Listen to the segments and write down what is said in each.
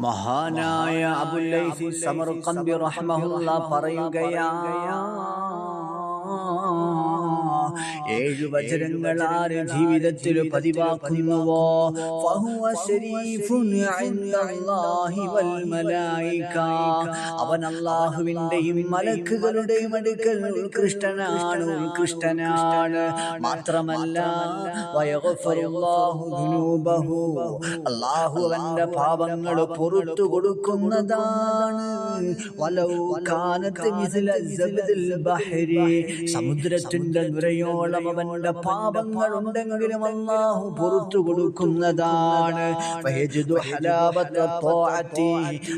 മഹാനായ അബുൽ ലൈസി സമർഖന്ദി റഹ്മഹുല്ലാഹ് പറയുകയാണ്, 7 വചനങ്ങൾ ആര് ജീവിതത്തിൽ പതിവാക്കുന്നുവോ ഫഹുവ ശരീഫുൻ ഇൻദല്ലാഹി വൽ മലായിക, അവൻ അല്ലാഹുവിന്റെയും മലക്കുകളുടെയും അടുക്കൽ ഉത്കൃഷ്ടനാണ്. മാത്രമല്ല വയഗ്ഫിറുല്ലാഹു ദുനൂബഹു, അല്ലാഹു അവന്റെ പാപങ്ങൾ പുറത്തു കൊടുക്കുന്നതാണ്. വലൗ കാനത് മിസ്ല സബ്ദിൽ ബഹരി, സമുദ്രത്തിന്റെ നുരയോളം അവന്റെ പാപങ്ങൾ ഉണ്ടെങ്കിലും അല്ലാഹു പുറത്തു കൊടുക്കുന്നതാണ്. ഫയജിദു ഹലാവത ത്വാഅതി,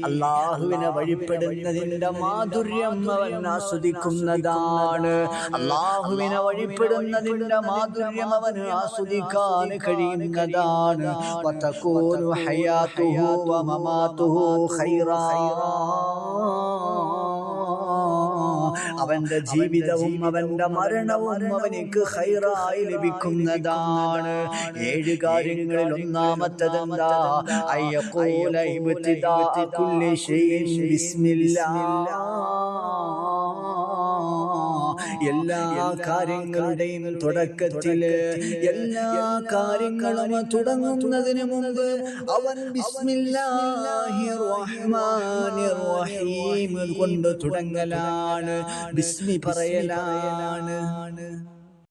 അല്ലാഹുവിനെ വഴിപ്പെടുന്നതിന്റെ മാധുര്യം അവൻ ആസ്വദിക്കുന്നതാണ്. അല്ലാഹുവിനെ വഴിപ്പെടുന്നതിന്റെ മാധുര്യം അവന് ആസ്വദിക്കാൻ കഴിയുന്നതാണ്. വതകൂനു ഹയാതുഹു വമമാതുഹു ഖൈറാ, അവന്റെ ജീവിതവും അവന്റെ മരണവും അവനിക്ക് ഖൈറായി ലഭിക്കുന്നതാണ്. 7 കാര്യങ്ങളിൽ ഒന്നാമത്തേതെന്താ? അയ്യഖൂല ഇബ്തിദാ കുല്ലി ഷൈഇൻ ബിസ്മില്ലാഹ്, എല്ലാ കാര്യങ്ങളുടെയും തുടക്കത്തില്, എല്ലാ കാര്യങ്ങളും തുടങ്ങുന്നതിന് മുമ്പ് അവൻ ബിസ്മില്ലാഹിർ റഹ്മാനിർ റഹീം കൊണ്ട് തുടങ്ങലാണ്, ബിസ്മി പറയലാണ്.